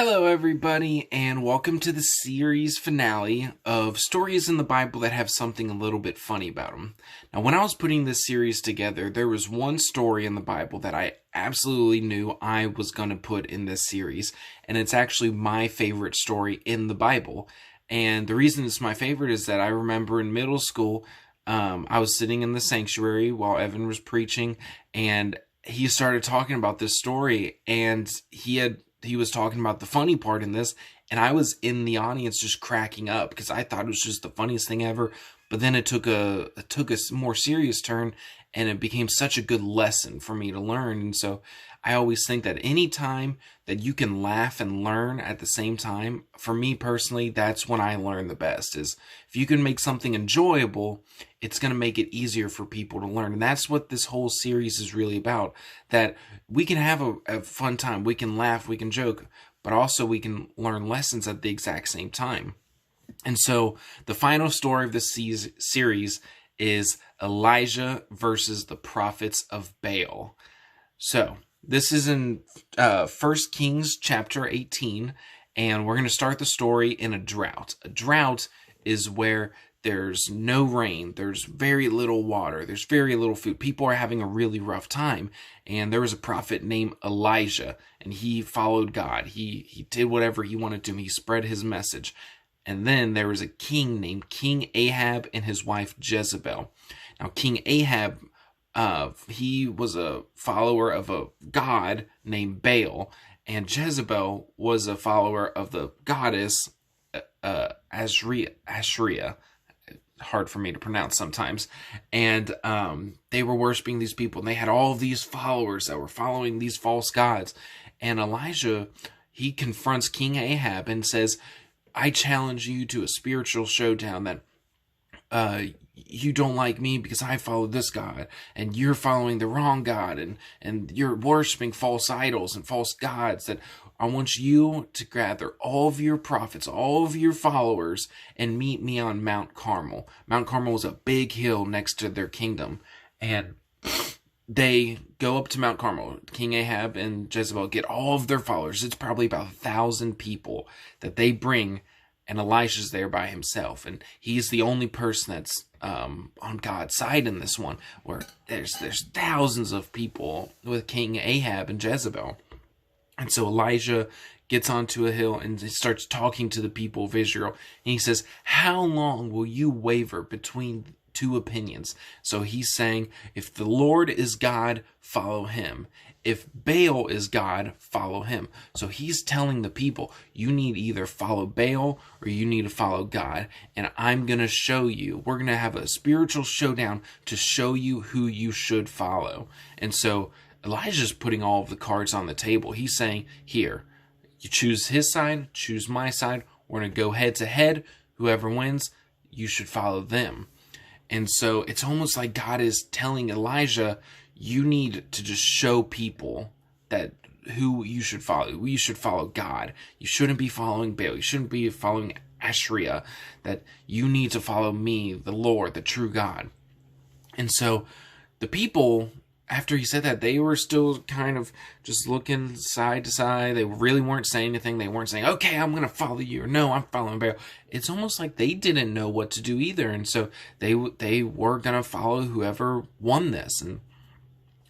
Hello, everybody, and welcome to the series finale of stories in the Bible that have something a little bit funny about them. Now, when I was putting this series together, there was one story in the Bible that I absolutely knew I was going to put in this series, and it's actually my favorite story in the Bible. And the reason it's my favorite is that I remember in middle school, I was sitting in the sanctuary while Evan was preaching, and he started talking about this story, and he was talking about the funny part in this, and I was in the audience just cracking up because I thought it was just the funniest thing ever. But then it took a more serious turn, and it became such a good lesson for me to learn. And so I always think that any time that you can laugh and learn at the same time, for me personally, that's when I learn the best. Is if you can make something enjoyable, it's going to make it easier for people to learn. And that's what this whole series is really about, that we can have a fun time, we can laugh, we can joke, but also we can learn lessons at the exact same time. And so the final story of this series is Elijah versus the prophets of Baal. So this is in 1 Kings chapter 18, and we're going to start the story in a drought. A drought is where there's no rain, there's very little water, there's very little food. People are having a really rough time. And there was a prophet named Elijah, and he followed God. He did whatever he wanted to. He spread his message. And then there was a king named King Ahab and his wife Jezebel. Now, King Ahab, he was a follower of a god named Baal, and Jezebel was a follower of the goddess Ashria. Hard for me to pronounce sometimes. And they were worshiping these people, and they had all of these followers that were following these false gods. And Elijah, he confronts King Ahab and says, I challenge you to a spiritual showdown, that you don't like me because I follow this God, and you're following the wrong God, and you're worshiping false idols and false gods. That I want you to gather all of your prophets, all of your followers, and meet me on Mount Carmel. Mount Carmel was a big hill next to their kingdom, and they go up to Mount Carmel. King Ahab and Jezebel get all of their followers. It's probably about 1,000 people that they bring, and Elijah's there by himself. And he's the only person that's on God's side in this one, where there's thousands of people with King Ahab and Jezebel. And so Elijah gets onto a hill and he starts talking to the people of Israel. And he says, how long will you waver between two opinions? So he's saying, if the Lord is God, follow him. If Baal is God, follow him. So he's telling the people, you need either follow Baal or you need to follow God. And I'm going to show you. We're going to have a spiritual showdown to show you who you should follow. And so Elijah's putting all of the cards on the table. He's saying, here, you choose his side, choose my side. We're going to go head to head. Whoever wins, you should follow them. And so it's almost like God is telling Elijah, you need to just show people that who you should follow. You should follow God. You shouldn't be following Baal. You shouldn't be following Ashria. That you need to follow me, the Lord, the true God. And so the people, after he said that, they were still kind of just looking side to side. They really weren't saying anything. They weren't saying, okay, I'm going to follow you, or no, I'm following Baal. It's almost like they didn't know what to do either. And so they were going to follow whoever won this. And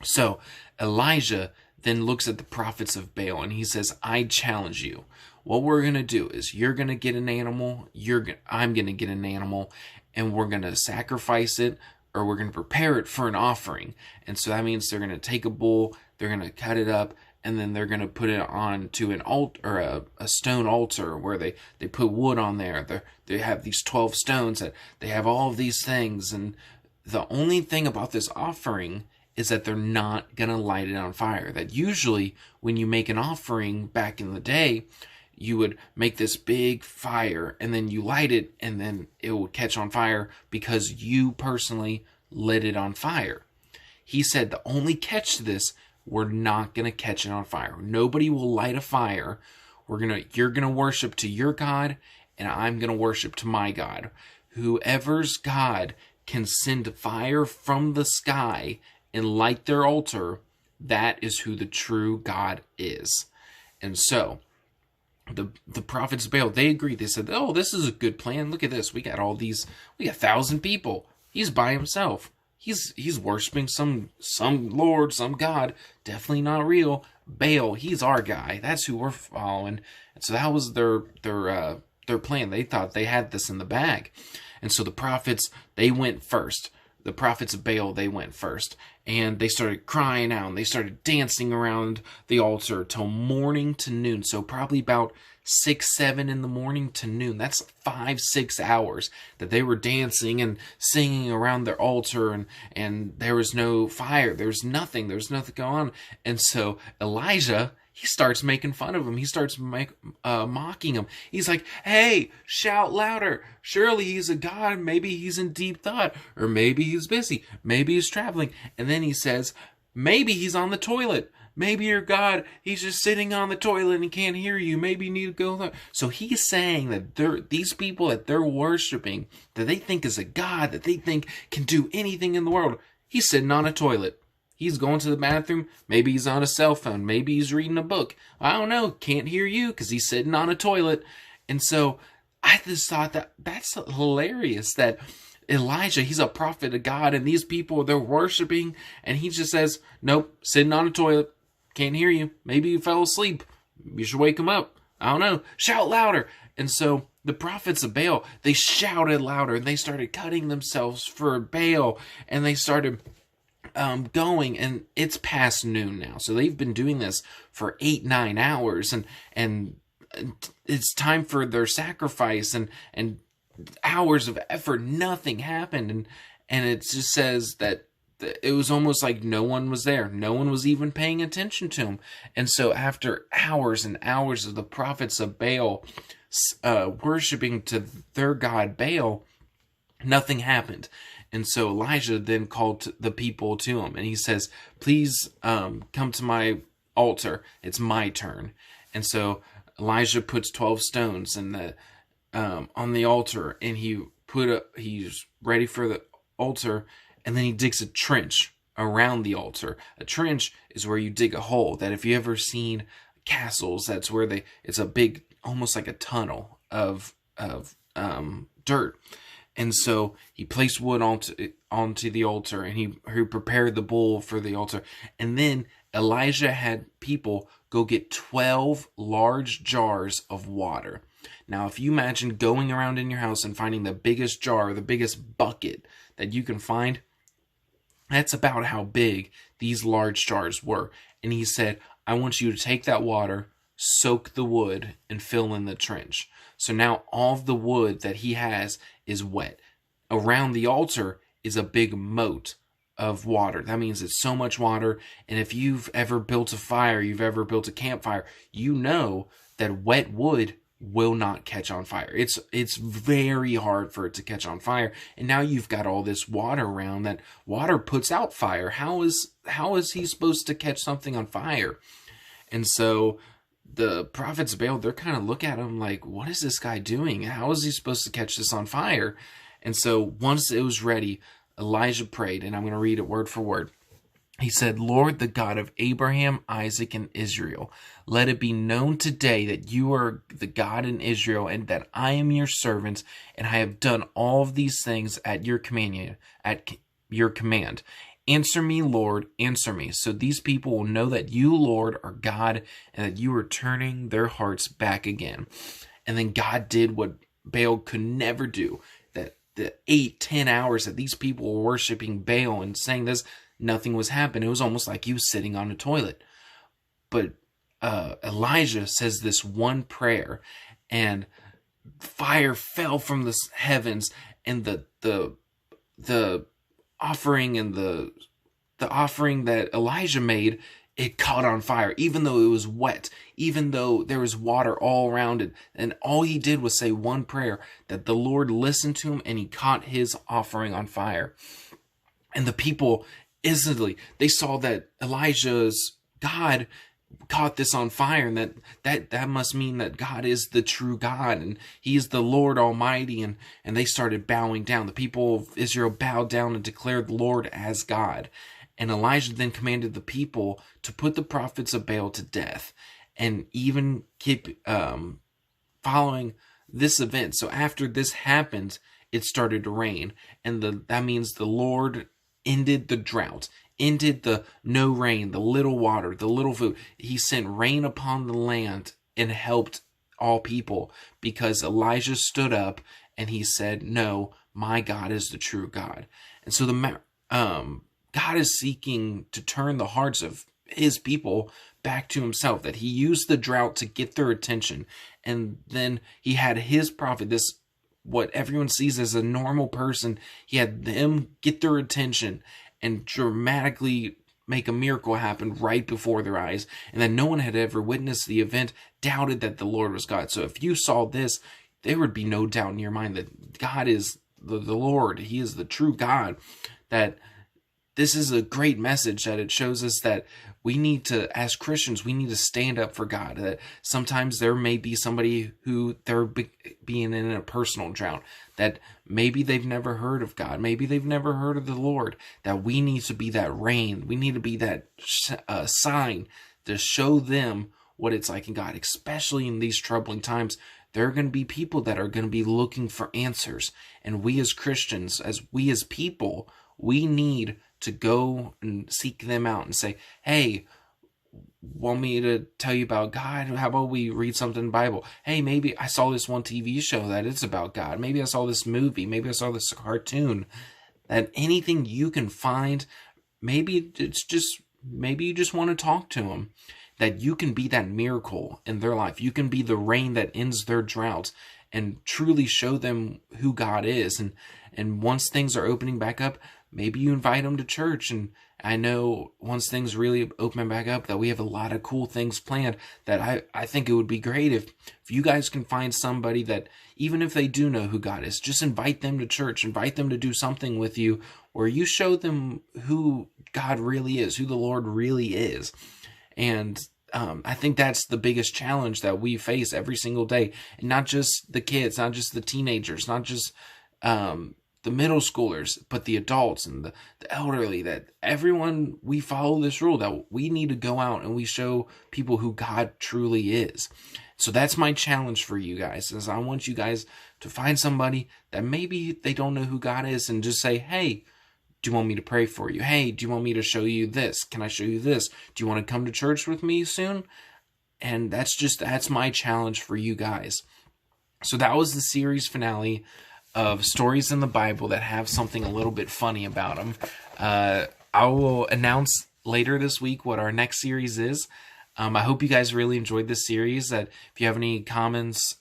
so Elijah then looks at the prophets of Baal and he says, I challenge you. What we're going to do is you're going to get an animal. I'm going to get an animal, and we're going to sacrifice it, or we're going to prepare it for an offering. And so that means they're going to take a bull, they're going to cut it up, and then they're going to put it on to an altar, or a stone altar, where they put wood on there. They have these 12 stones, that they have all of these things. And the only thing about this offering is that they're not going to light it on fire. That usually when you make an offering back in the day, you would make this big fire and then you light it and then it would catch on fire because you personally lit it on fire. He said the only catch to this, we're not going to catch it on fire. Nobody will light a fire. You're going to worship to your God, and I'm going to worship to my God. Whoever's God can send fire from the sky and light their altar, that is who the true God is. And so the prophets of Baal, they agreed. They said, "Oh, this is a good plan. Look at this. We got 1,000 people. He's by himself. He's worshiping some lord, some god. Definitely not real. Baal. He's our guy. That's who we're following." And so that was their plan. They thought they had this in the bag. And so the prophets, they went first. The prophets of Baal, they went first. And they started crying out, and they started dancing around the altar till morning to noon. So probably about 6, 7 in the morning to noon. That's 5, 6 hours that they were dancing and singing around their altar, and there was no fire. There was nothing going on. And so Elijah, he starts making fun of him. He starts mocking him. He's like, "Hey, shout louder. Surely he's a god. Maybe he's in deep thought. Or maybe he's busy. Maybe he's traveling." And then he says, "Maybe he's on the toilet. Maybe your God, he's just sitting on the toilet and he can't hear you. Maybe you need to go." So he's saying that these people that they're worshiping, that they think is a god, that they think can do anything in the world, he's sitting on a toilet. He's going to the bathroom. Maybe he's on a cell phone. Maybe he's reading a book. I don't know. Can't hear you because he's sitting on a toilet. And so I just thought that's hilarious that Elijah, he's a prophet of God, and these people, they're worshiping, and he just says, "Nope, sitting on a toilet. Can't hear you. Maybe you fell asleep. You should wake him up. I don't know. Shout louder." And so the prophets of Baal, they shouted louder, and they started cutting themselves for Baal, and they started going, and it's past noon now. So they've been doing this for 8, 9 hours, and it's time for their sacrifice, and hours of effort. Nothing happened, and it just says that it was almost like no one was there. No one was even paying attention to him. And so after hours and hours of the prophets of Baal worshiping to their god Baal, nothing happened. And so Elijah then called the people to him, and he says, "Please come to my altar. It's my turn." And so Elijah puts 12 stones on the altar, and he's ready for the altar, and then he digs a trench around the altar. A trench is where you dig a hole. That if you ever seen castles, that's where it's a big, almost like a tunnel of dirt. And so he placed wood onto the altar, and he prepared the bowl for the altar. And then Elijah had people go get 12 large jars of water. Now, if you imagine going around in your house and finding the biggest jar, the biggest bucket that you can find, that's about how big these large jars were. And he said, "I want you to take that water, soak the wood, and fill in the trench." So now all of the wood that he has is wet. Around the altar is a big moat of water. That means it's so much water. And if you've ever built a fire, you've ever built a campfire, you know that wet wood will not catch on fire. It's very hard for it to catch on fire. And now you've got all this water around. That water puts out fire. How is he supposed to catch something on fire? And so the prophets of Baal, they're kind of look at him like, what is this guy doing? How is he supposed to catch this on fire? And so once it was ready, Elijah prayed, and I'm going to read it word for word. He said, "Lord, the God of Abraham, Isaac, and Israel, let it be known today that you are the God in Israel, and that I am your servant, and I have done all of these things at your command. Answer me, Lord, answer me, so these people will know that you, Lord, are God, and that you are turning their hearts back again." And then God did what Baal could never do. That the 8, 10 hours that these people were worshiping Baal and saying this, nothing was happening. It was almost like he was sitting on a toilet. But Elijah says this one prayer, and fire fell from the heavens, and the offering and the offering that Elijah made, it caught on fire, even though it was wet, even though there was water all around it. And all he did was say one prayer, that the Lord listened to him, and he caught his offering on fire. And the people instantly, they saw that Elijah's God caught this on fire, and that must mean that God is the true God, and he is the Lord Almighty, and they started bowing down. The people of Israel bowed down and declared the Lord as God. And Elijah then commanded the people to put the prophets of Baal to death. and even keep following this event. So after this happened, it started to rain, and that means the Lord ended the drought, ended the no rain, the little water, the little food. He sent rain upon the land and helped all people, because Elijah stood up and he said, no, my God is the true God. And so God is seeking to turn the hearts of his people back to himself, that he used the drought to get their attention. And then he had his prophet, this what everyone sees as a normal person, he had them get their attention and dramatically make a miracle happen right before their eyes. And that no one had ever witnessed the event doubted that the Lord was God. So if you saw this, there would be no doubt in your mind that God is the Lord. He is the true God. That this is a great message, that it shows us that we need to, as Christians, we need to stand up for God. That sometimes there may be somebody who they're being in a personal drought, that maybe they've never heard of God, maybe they've never heard of the Lord, that we need to be that rain, we need to be that sign to show them what it's like in God, especially in these troubling times. There are going to be people that are going to be looking for answers, and we as Christians, we as people, we need to go and seek them out and say, hey, want me to tell you about God? How about we read something in the Bible? Hey, maybe I saw this one TV show that it's about God. Maybe I saw this movie. Maybe I saw this cartoon. That anything you can find, maybe you just want to talk to them. That you can be that miracle in their life. You can be the rain that ends their drought and truly show them who God is. And once things are opening back up, maybe you invite them to church. And I know once things really open back up, that we have a lot of cool things planned, that I think it would be great if you guys can find somebody that, even if they do know who God is, just invite them to church, invite them to do something with you where you show them who God really is, who the Lord really is. And I think that's the biggest challenge that we face every single day. And not just the kids, not just the teenagers, not just the middle schoolers, but the adults and the elderly, that everyone, we follow this rule that we need to go out and we show people who God truly is. So that's my challenge for you guys, is I want you guys to find somebody that maybe they don't know who God is, and just say, hey, do you want me to pray for you? Hey, do you want me to show you this? Can I show you this? Do you want to come to church with me soon? And that's my challenge for you guys. So that was the series finale of stories in the Bible that have something a little bit funny about them. I will announce later this week what our next series is. I hope you guys really enjoyed this series. That if you have any comments,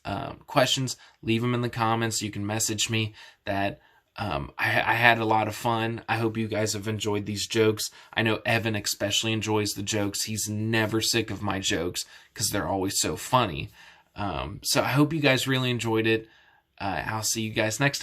questions, leave them in the comments. You can message me. That I had a lot of fun. I hope you guys have enjoyed these jokes. I know Evan especially enjoys the jokes. He's never sick of my jokes because they're always so funny. So I hope you guys really enjoyed it. I'll see you guys next time.